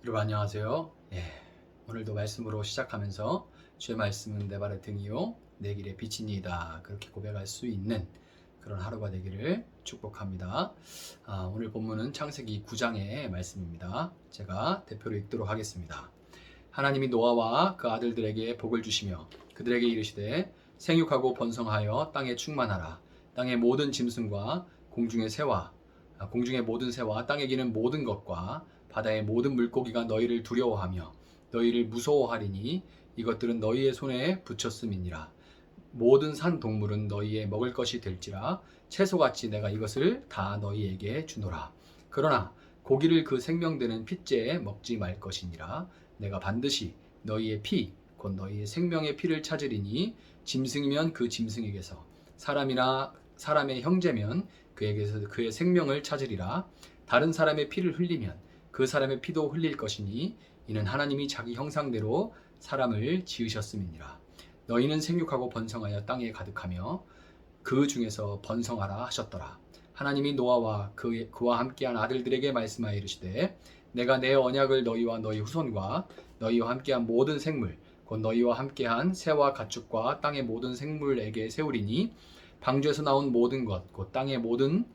여러분 안녕하세요. 오늘도 말씀으로 시작하면서 주의 말씀은 내 발의 등이요 내 길의 빛이니이다 그렇게 고백할 수 있는 그런 하루가 되기를 축복합니다. 오늘 본문은 창세기 9장의 말씀입니다. 제가 대표로 읽도록 하겠습니다. 하나님이 노아와 그 아들들에게 복을 주시며 그들에게 이르시되 생육하고 번성하여 땅에 충만하라. 땅의 모든 짐승과 공중의 모든 새와 땅에 기는 모든 것과 바다의 모든 물고기가 너희를 두려워하며 너희를 무서워하리니 이것들은 너희의 손에 붙였음이니라. 모든 산 동물은 너희의 먹을 것이 될지라 채소같이 내가 이것을 다 너희에게 주노라. 그러나 고기를 그 생명되는 핏째에 먹지 말 것이니라. 내가 반드시 너희의 피 곧 너희의 생명의 피를 찾으리니 짐승이면 그 짐승에게서 사람이나 사람의 형제면 그에게서 그의 생명을 찾으리라. 다른 사람의 피를 흘리면 그 사람의 피도 흘릴 것이니 이는 하나님이 자기 형상대로 사람을 지으셨음이니라. 너희는 생육하고 번성하여 땅에 가득하며 그 중에서 번성하라 하셨더라. 하나님이 노아와 그와 함께한 아들들에게 말씀하여 이르시되 내가 내 언약을 너희와 너희 후손과 너희와 함께한 모든 생물 곧 너희와 함께한 새와 가축과 땅의 모든 생물에게 세우리니 방주에서 나온 모든 것 곧 땅의 모든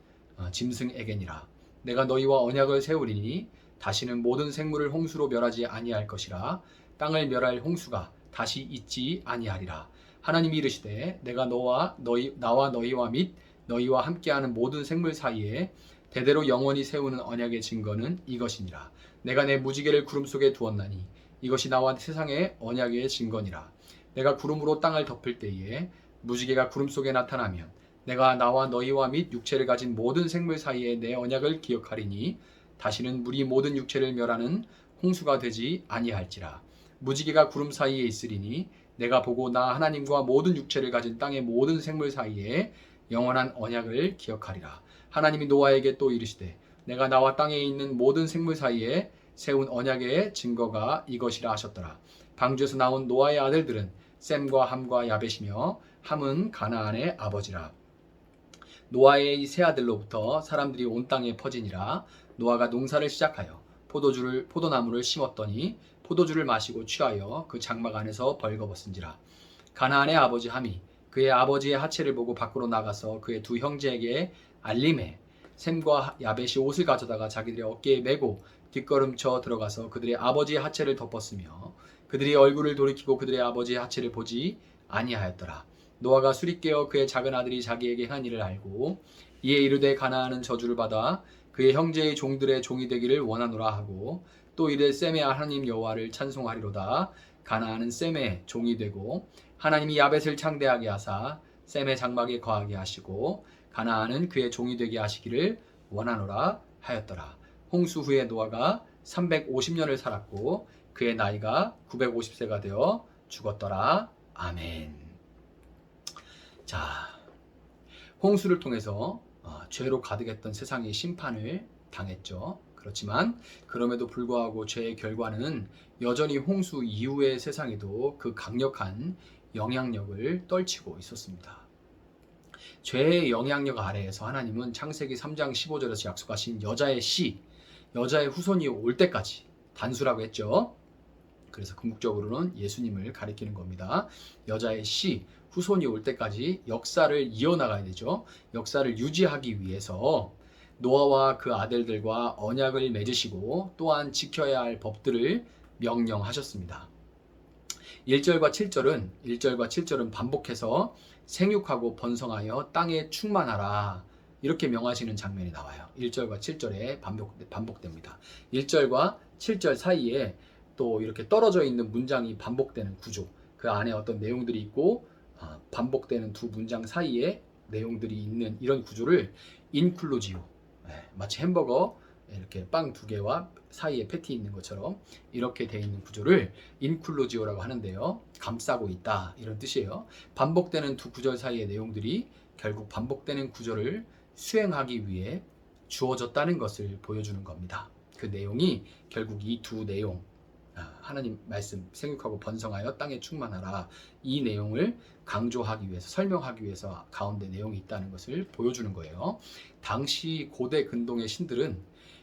짐승에게니라. 내가 너희와 언약을 세우리니 다시는 모든 생물을 홍수로 멸하지 아니할 것이라. 땅을 멸할 홍수가 다시 있지 아니하리라. 하나님이 이르시되 내가 나와 너희와 및 너희와 함께하는 모든 생물 사이에 대대로 영원히 세우는 언약의 증거는 이것이니라. 내가 내 무지개를 구름 속에 두었나니 이것이 나와 세상의 언약의 증거니라. 내가 구름으로 땅을 덮을 때에 무지개가 구름 속에 나타나면 내가 나와 너희와 및 육체를 가진 모든 생물 사이에 내 언약을 기억하리니 다시는 물이 모든 육체를 멸하는 홍수가 되지 아니할지라. 무지개가 구름 사이에 있으리니 내가 보고 나 하나님과 모든 육체를 가진 땅의 모든 생물 사이에 영원한 언약을 기억하리라. 하나님이 노아에게 또 이르시되 내가 나와 땅에 있는 모든 생물 사이에 세운 언약의 증거가 이것이라 하셨더라. 방주에서 나온 노아의 아들들은 셈과 함과 야벳이며 함은 가나안의 아버지라. 노아의 이 세 아들로부터 사람들이 온 땅에 퍼지니라. 노아가 농사를 시작하여 포도나무를 심었더니 포도주를 마시고 취하여 그 장막 안에서 벌거벗은지라. 가나안의 아버지 함이 그의 아버지의 하체를 보고 밖으로 나가서 그의 두 형제에게 알림해 셈과 야벳이 옷을 가져다가 자기들의 어깨에 메고 뒷걸음쳐 들어가서 그들의 아버지의 하체를 덮었으며 그들이 얼굴을 돌이키고 그들의 아버지의 하체를 보지 아니하였더라. 노아가 술이 깨어 그의 작은 아들이 자기에게 한 일을 알고 이에 이르되 가나안은 저주를 받아 그의 형제의 종들의 종이 되기를 원하노라 하고 또 이르되 셈의 하나님 여호와를 찬송하리로다. 가나안은 셈의 종이 되고 하나님이 야벳을 창대하게 하사 셈의 장막에 거하게 하시고 가나안은 그의 종이 되게 하시기를 원하노라 하였더라. 홍수 후에 노아가 350년을 살았고 그의 나이가 950세가 되어 죽었더라. 아멘. 자, 홍수를 통해서 죄로 가득했던 세상이 심판을 당했죠. 그렇지만 그럼에도 불구하고 죄의 결과는 여전히 홍수 이후의 세상에도 그 강력한 영향력을 떨치고 있었습니다. 죄의 영향력 아래에서 하나님은 창세기 3장 15절에서 약속하신 여자의 후손이 올 때까지 단수라고 했죠. 그래서 궁극적으로는 예수님을 가리키는 겁니다. 여자의 후손이 올 때까지 역사를 이어나가야 되죠. 역사를 유지하기 위해서 노아와 그 아들들과 언약을 맺으시고 또한 지켜야 할 법들을 명령하셨습니다. 1절과 7절은 반복해서 생육하고 번성하여 땅에 충만하라 이렇게 명하시는 장면이 나와요. 1절과 7절에 반복됩니다. 1절과 7절 사이에 또 이렇게 떨어져 있는 문장이 반복되는 구조, 그 안에 어떤 내용들이 있고 반복되는 두 문장 사이에 내용들이 있는 이런 구조를 인클루지오, 마치 햄버거 이렇게 빵 두 개와 사이에 패티 있는 것처럼 이렇게 되어 있는 구조를 인클루지오라고 하는데요. 감싸고 있다 이런 뜻이에요. 반복되는 두 구절 사이의 내용들이 결국 반복되는 구조를 수행하기 위해 주어졌다는 것을 보여주는 겁니다. 그 내용이 결국 이 두 내용, 하나님 말씀 생육하고 번성하여 땅에 충만하라 이 내용을 강조하기 위해서 설명하기 위해서 가운데 내용이 있다는 것을 보여주는 거예요. 당시 고대 근동의 신들은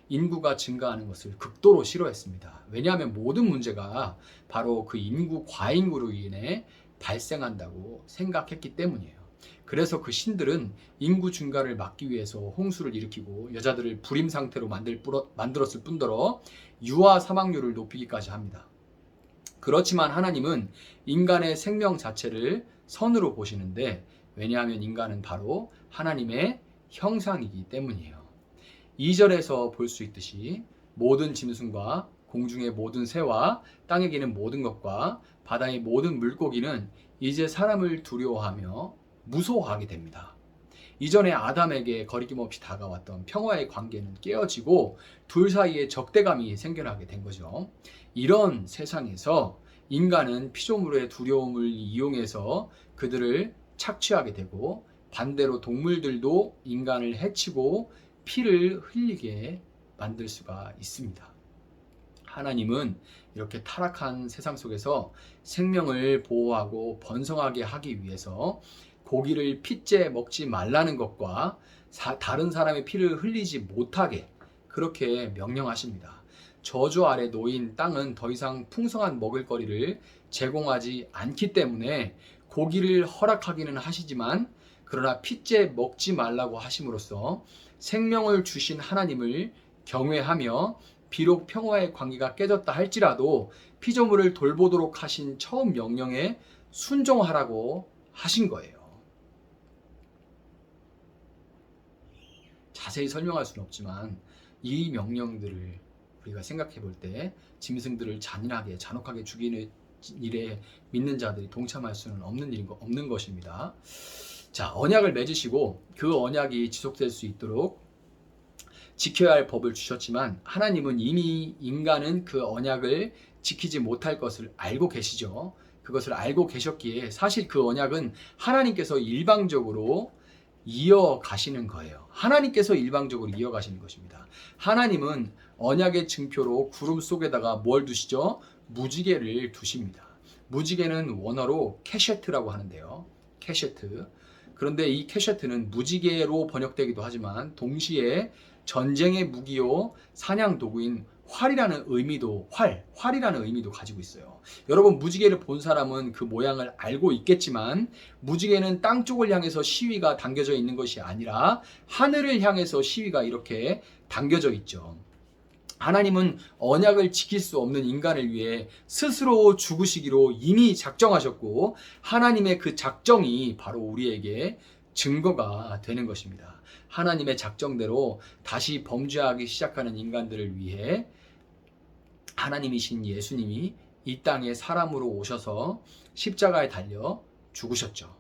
인구가 증가하는 것을 극도로 싫어했습니다. 왜냐하면 모든 문제가 바로 그 인구 과잉으로 인해 발생한다고 생각했기 때문이에요. 그래서 그 신들은 인구 증가를 막기 위해서 홍수를 일으키고 여자들을 불임 상태로 만들었을 뿐더러 유아 사망률을 높이기까지 합니다. 그렇지만 하나님은 인간의 생명 자체를 선으로 보시는데, 왜냐하면 인간은 바로 하나님의 형상이기 때문이에요. 2절에서 볼 수 있듯이 모든 짐승과 공중의 모든 새와 땅에 기는 모든 것과 바다의 모든 물고기는 이제 사람을 두려워하며 무서워하게 됩니다. 이전에 아담에게 거리낌 없이 다가왔던 평화의 관계는 깨어지고 둘 사이에 적대감이 생겨나게 된 거죠. 이런 세상에서 인간은 피조물의 두려움을 이용해서 그들을 착취하게 되고, 반대로 동물들도 인간을 해치고 피를 흘리게 만들 수가 있습니다. 하나님은 이렇게 타락한 세상 속에서 생명을 보호하고 번성하게 하기 위해서 고기를 핏째 먹지 말라는 것과 다른 사람의 피를 흘리지 못하게 그렇게 명령하십니다. 저주 아래 놓인 땅은 더 이상 풍성한 먹을거리를 제공하지 않기 때문에 고기를 허락하기는 하시지만, 그러나 핏째 먹지 말라고 하심으로써 생명을 주신 하나님을 경외하며 비록 평화의 관계가 깨졌다 할지라도 피조물을 돌보도록 하신 처음 명령에 순종하라고 하신 거예요. 자세히 설명할 수는 없지만 이 명령들을 우리가 생각해 볼 때 짐승들을 잔인하게 잔혹하게 죽이는 일에 믿는 자들이 동참할 수는 없는 것입니다. 자, 언약을 맺으시고 그 언약이 지속될 수 있도록 지켜야 할 법을 주셨지만, 하나님은 이미 인간은 그 언약을 지키지 못할 것을 알고 계시죠. 그것을 알고 계셨기에 사실 그 언약은 하나님께서 일방적으로 이어가시는 거예요. 하나님께서 일방적으로 이어가시는 것입니다. 하나님은 언약의 증표로 구름 속에다가 뭘 두시죠? 무지개를 두십니다. 무지개는 원어로 캐셰트라고 하는데요. 캐셰트. 그런데 이 캐셰트는 무지개로 번역되기도 하지만 동시에 전쟁의 무기요 사냥 도구인 활이라는 의미도 가지고 있어요. 여러분, 무지개를 본 사람은 그 모양을 알고 있겠지만 무지개는 땅 쪽을 향해서 시위가 당겨져 있는 것이 아니라 하늘을 향해서 시위가 이렇게 당겨져 있죠. 하나님은 언약을 지킬 수 없는 인간을 위해 스스로 죽으시기로 이미 작정하셨고, 하나님의 그 작정이 바로 우리에게 증거가 되는 것입니다. 하나님의 작정대로 다시 범죄하기 시작하는 인간들을 위해 하나님이신 예수님이 이 땅에 사람으로 오셔서 십자가에 달려 죽으셨죠.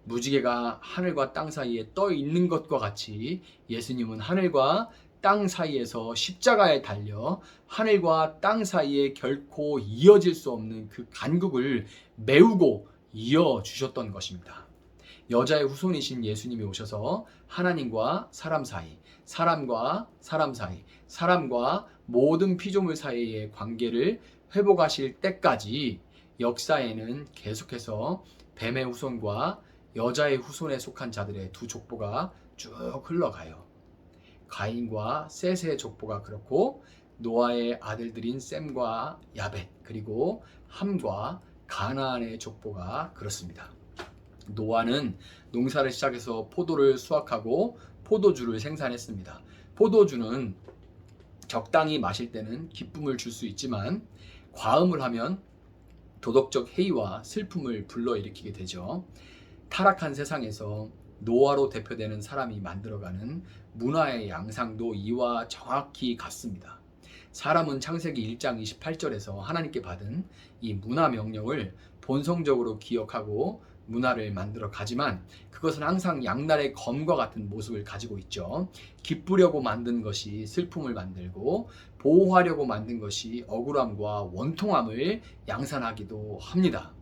무지개가 하늘과 땅 사이에 떠 있는 것과 같이 예수님은 하늘과 땅 사이에서 십자가에 달려 하늘과 땅 사이에 결코 이어질 수 없는 그 간극을 메우고 이어주셨던 것입니다. 여자의 후손이신 예수님이 오셔서 하나님과 사람 사이, 사람과 사람 사이, 사람과 모든 피조물 사이의 관계를 회복하실 때까지 역사에는 계속해서 뱀의 후손과 여자의 후손에 속한 자들의 두 족보가 쭉 흘러가요. 가인과 셋의 족보가 그렇고, 노아의 아들들인 셈과 야벳, 그리고 함과 가나안의 족보가 그렇습니다. 노아는 농사를 시작해서 포도를 수확하고 포도주를 생산했습니다. 포도주는 적당히 마실 때는 기쁨을 줄 수 있지만 과음을 하면 도덕적 해이와 슬픔을 불러일으키게 되죠. 타락한 세상에서 노아로 대표되는 사람이 만들어가는 문화의 양상도 이와 정확히 같습니다. 사람은 창세기 1장 28절에서 하나님께 받은 이 문화 명령을 본성적으로 기억하고 문화를 만들어 가지만 그것은 항상 양날의 검과 같은 모습을 가지고 있죠. 기쁘려고 만든 것이 슬픔을 만들고 보호하려고 만든 것이 억울함과 원통함을 양산하기도 합니다.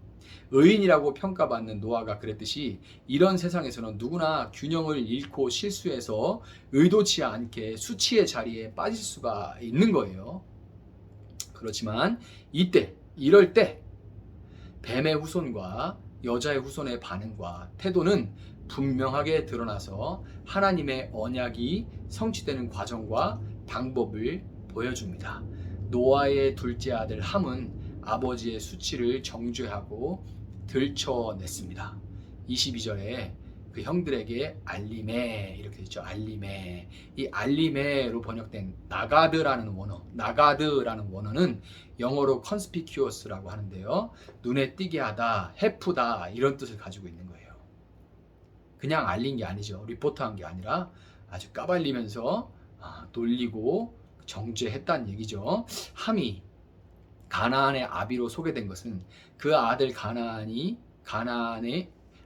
의인이라고 평가받는 노아가 그랬듯이 이런 세상에서는 누구나 균형을 잃고 실수해서 의도치 않게 수치의 자리에 빠질 수가 있는 거예요. 그렇지만 이럴 때 뱀의 후손과 여자의 후손의 반응과 태도는 분명하게 드러나서 하나님의 언약이 성취되는 과정과 방법을 보여줍니다. 노아의 둘째 아들 함은 아버지의 수치를 정죄하고 들춰냈습니다. 22절에 그 형들에게 알림해 이렇게 되죠. 알림해. 이 알림해로 번역된 나가드라는 원어는 영어로 conspicuous라고 하는데요. 눈에 띄게 하다, 해프다 이런 뜻을 가지고 있는 거예요. 그냥 알린 게 아니죠. 리포트한 게 아니라 아주 까발리면서 놀리고 정죄했다는 얘기죠. 함이 가나안의 아비로 소개된 것은 그 아들 가나안의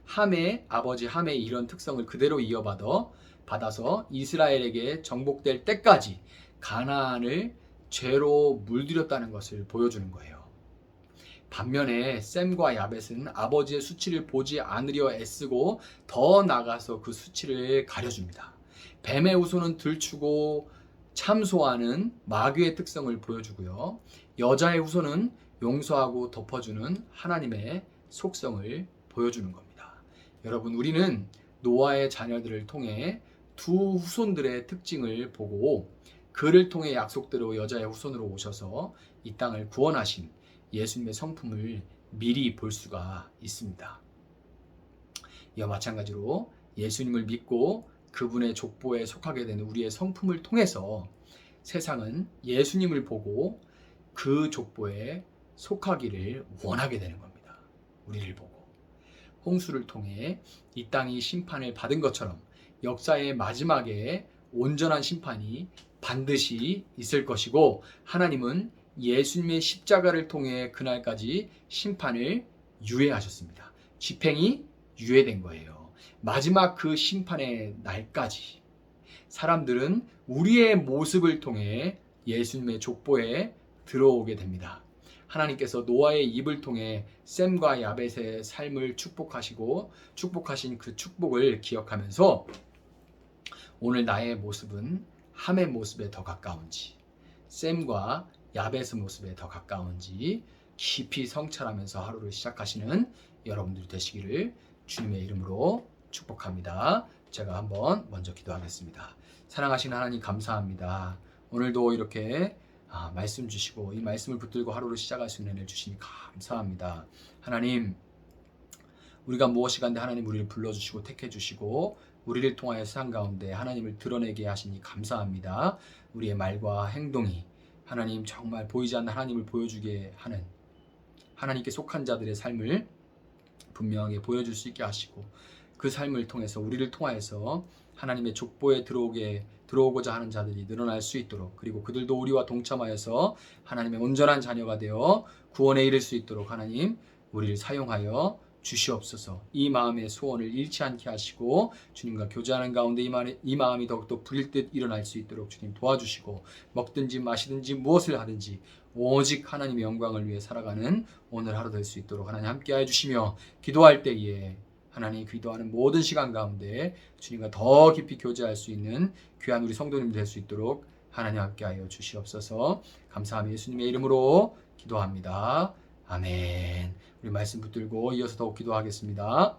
함의 아버지 함의 이런 특성을 그대로 받아서 이스라엘에게 정복될 때까지 가나안을 죄로 물들였다는 것을 보여주는 거예요. 반면에 셈과 야벳은 아버지의 수치를 보지 않으려 애쓰고 더 나가서 그 수치를 가려줍니다. 뱀의 후손은 들추고 참소하는 마귀의 특성을 보여주고요. 여자의 후손은 용서하고 덮어주는 하나님의 속성을 보여주는 겁니다. 여러분, 우리는 노아의 자녀들을 통해 두 후손들의 특징을 보고 그를 통해 약속대로 여자의 후손으로 오셔서 이 땅을 구원하신 예수님의 성품을 미리 볼 수가 있습니다. 이와 마찬가지로 예수님을 믿고 그분의 족보에 속하게 되는 우리의 성품을 통해서 세상은 예수님을 보고 그 족보에 속하기를 원하게 되는 겁니다. 우리를 보고. 홍수를 통해 이 땅이 심판을 받은 것처럼 역사의 마지막에 온전한 심판이 반드시 있을 것이고, 하나님은 예수님의 십자가를 통해 그날까지 심판을 유예하셨습니다. 집행이 유예된 거예요. 마지막 그 심판의 날까지 사람들은 우리의 모습을 통해 예수님의 족보에 들어오게 됩니다. 하나님께서 노아의 입을 통해 셈과 야벳의 삶을 축복하신 그 축복을 기억하면서 오늘 나의 모습은 함의 모습에 더 가까운지, 셈과 야벳의 모습에 더 가까운지 깊이 성찰하면서 하루를 시작하시는 여러분들이 되시기를 주님의 이름으로 축복합니다. 제가 한번 먼저 기도하겠습니다. 사랑하신 하나님, 감사합니다. 오늘도 이렇게 말씀 주시고 이 말씀을 붙들고 하루를 시작할 수 있는 은혜를 주시니 감사합니다. 하나님, 우리가 무엇이 간데 하나님 우리를 불러주시고 택해주시고 우리를 통하여 세상 가운데 하나님을 드러내게 하시니 감사합니다. 우리의 말과 행동이 하나님 정말 보이지 않는 하나님을 보여주게 하는 하나님께 속한 자들의 삶을 분명하게 보여줄 수 있게 하시고, 그 삶을 통해서 우리를 통하여서 하나님의 족보에 들어오고자 하는 자들이 늘어날 수 있도록, 그리고 그들도 우리와 동참하여서 하나님의 온전한 자녀가 되어 구원에 이를 수 있도록 하나님 우리를 사용하여 주시옵소서. 이 마음의 소원을 잃지 않게 하시고 주님과 교제하는 가운데 이 마음이 더욱더 불일 일어날 수 있도록 주님 도와주시고, 먹든지 마시든지 무엇을 하든지 오직 하나님의 영광을 위해 살아가는 오늘 하루 될 수 있도록 하나님 함께하여 주시며, 기도할 때에 하나님 기도하는 모든 시간 가운데 주님과 더 깊이 교제할 수 있는 귀한 우리 성도님 될 수 있도록 하나님 함께하여 주시옵소서. 감사하며 예수님의 이름으로 기도합니다. 아멘. 우리 말씀 붙들고 이어서 더욱 기도하겠습니다.